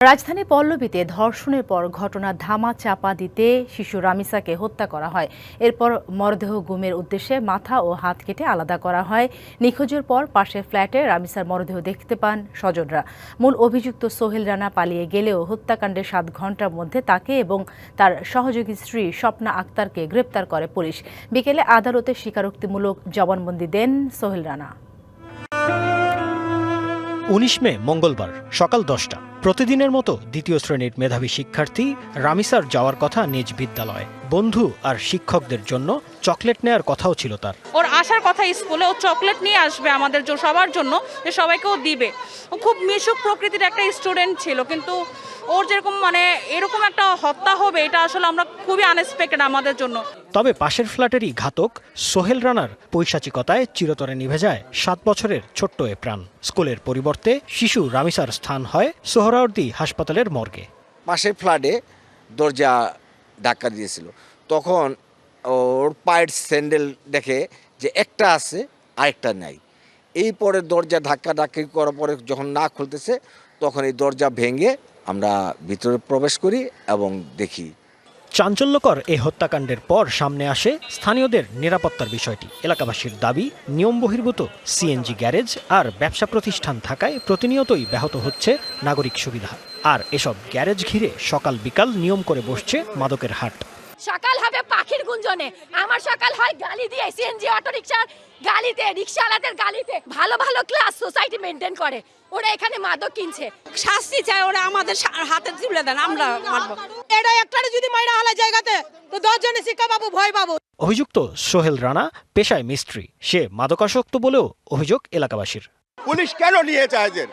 রাজধানী পল্লবীতে ধর্ষণের পর ঘটনা ধামা চাপা দিতে শিশু রামিসাকে হত্যা করা হয়। এরপর মরদেহ গুমের উদ্দেশ্যে মাথা ও হাত কেটে আলাদা করা হয়। নিখোঁজের পর পাশের ফ্ল্যাটে রামিসার মরদেহ দেখতে পান স্বজনরা। মূল অভিযুক্ত সোহেল রানা পালিয়ে গেলেও হত্যাকাণ্ডের 7 ঘণ্টার মধ্যে তাকে এবং তার সহযোগী স্ত্রী স্বপ্না আক্তারকে গ্রেপ্তার করে পুলিশ। বিকেলে আদালতে স্বীকারোক্তিমূলক জবানবন্দি দেন সোহেল রানা। 19 মে মঙ্গলবার সকাল 10টা। প্রতিদিনের মতো দ্বিতীয় শ্রেণীর মেধাবী শিক্ষার্থী রামিসার যাওয়ার কথা নিজ বিদ্যালয়ে। বন্ধু আর শিক্ষকদের জন্য চকলেট নেয়ার কথাও ছিল তার। ওর আসার কথা স্কুলে, ও চকলেট নিয়ে আসবে আমাদের সবার জন্য, যে সবাইকেও দিবে। ও খুব মিশুক প্রকৃতির একটা স্টুডেন্ট ছিল, কিন্তু ওর যেরকম এরকম একটা হত্যা হবে এটা আসলে আমরা খুবই আনএক্সপেক্টেড আমাদের জন্য। তবে পাশের ফ্ল্যাটেরই ঘাতক সোহেল রানার পৈশাচিকতায় চিরতরে নিভে যায় 7 বছরের ছোট্ট এ প্রাণ। স্কুলের পরিবর্তে শিশু রামিসার স্থান হয় সোহরাওয়ার্দী হাসপাতালের মর্গে। পাশের ফ্ল্যাটে দরজা ধাক্কা দিয়েছিল, তখন ওর পায়ের স্যান্ডেল দেখে যে একটা আছে আরেকটা নাই। এই পরে দরজা ধাক্কি করার পরে যখন না খুলতেছে তখন এই দরজা ভেঙে আমরা ভিতরে প্রবেশ করি এবং দেখি। চাঞ্চল্যকর এই হত্যাকাণ্ডের পর সামনে আসে স্থানীয়দের নিরাপত্তার বিষয়টি। এলাকাবাসীর দাবি, নিয়ম বহির্ভূত সিএনজি গ্যারেজ আর ব্যবসা প্রতিষ্ঠান থাকায় প্রতিনিয়তই ব্যাহত হচ্ছে নাগরিক সুবিধা। আর এসব গ্যারেজ ঘিরে সকাল বিকাল নিয়ম করে বসছে মাদকের হাট। সকাল হবে পাখির গুঞ্জনে, আমার সকাল হয় গালি দিয়ে, সিএনজি অটো রিকশার গালিতে, রিকশাওয়ালাদের গালিতে। ভালো ভালো ক্লাস সোসাইটি মেনটেন করে, ওরা এখানে মাদক কিনছে। শাস্তি চাই, ওরা আমাদের হাতে তুলে দেন, আমরা মারব। এটা একটারে যদি মাইরা হলা জায়গাতে তো 10 জনে শিক্ষা পাবো, ভয় পাবো। অভিযুক্ত সোহেল রানা পেশায় মিস্ত্রি। সে মাদকাসক্ত বলেও অভিযোগ এলাকাবাসীর। পুলিশ কেন নিয়ে যায় এদের?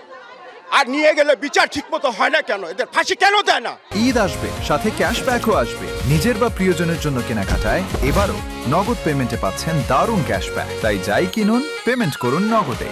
আর নিয়ে গেলে বিচার ঠিকমতো হয় না কেন? এদের ফাঁসি কেন দেয় না? ঈদ আসবে, সাথে ক্যাশব্যাকও আসবে। নিজের বা প্রিয়জনের জন্য কেনাকাটায় এবারও নগদ পেমেন্টে পাচ্ছেন দারুণ ক্যাশব্যাক। তাই যাই কিনুন, পেমেন্ট করুন নগদে।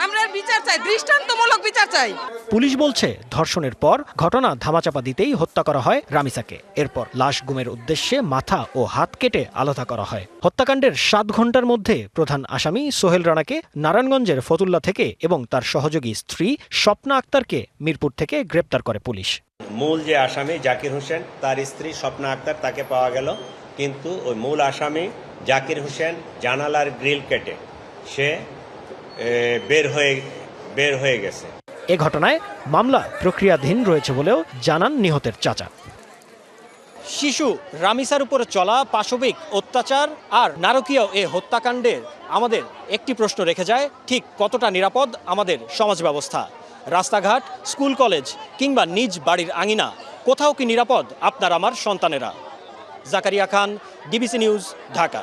আমরা বিচার চাই, দৃষ্টান্তমূলক বিচার চাই। পুলিশ বলছে ধর্ষণের পর ঘটনা ধামাচাপা দিতেই হত্যা করা হয় রামিসাকে। এরপর লাশ গুমের উদ্দেশ্যে মাথা ও হাত কেটে আলাদা করা হয়। হত্যাকাণ্ডের 7 ঘণ্টার মধ্যে প্রধান আসামি সোহেল রানাকে নারায়ণগঞ্জের ফতুল্লা থেকে এবং তার সহযোগী স্ত্রী স্বপ্না আক্তারকে মিরপুর থেকে গ্রেপ্তার করে পুলিশ। মূল যে আসামি জাকির হোসেন, তার স্ত্রী স্বপ্না আক্তার, তাকে পাওয়া গেল, কিন্তু ওই মূল আসামি জাকির হোসেন জানালার গ্রিল কেটে সে বের হয়ে গেছে। এ ঘটনায় মামলা প্রক্রিয়াধীন রয়েছে বলেও জানান নিহতের চাচা। শিশু রামিসার উপরে চলা পাশবিক অত্যাচার আর নারকীয় এ হত্যাকাণ্ডের আমাদের একটি প্রশ্ন রেখে যায়, ঠিক কতটা নিরাপদ আমাদের সমাজ ব্যবস্থা? রাস্তাঘাট, স্কুল কলেজ কিংবা নিজ বাড়ির আঙিনা, কোথাও কি নিরাপদ আপনার আমার সন্তানেরা? জাকারিয়া খান, ডিবিসি নিউজ, ঢাকা।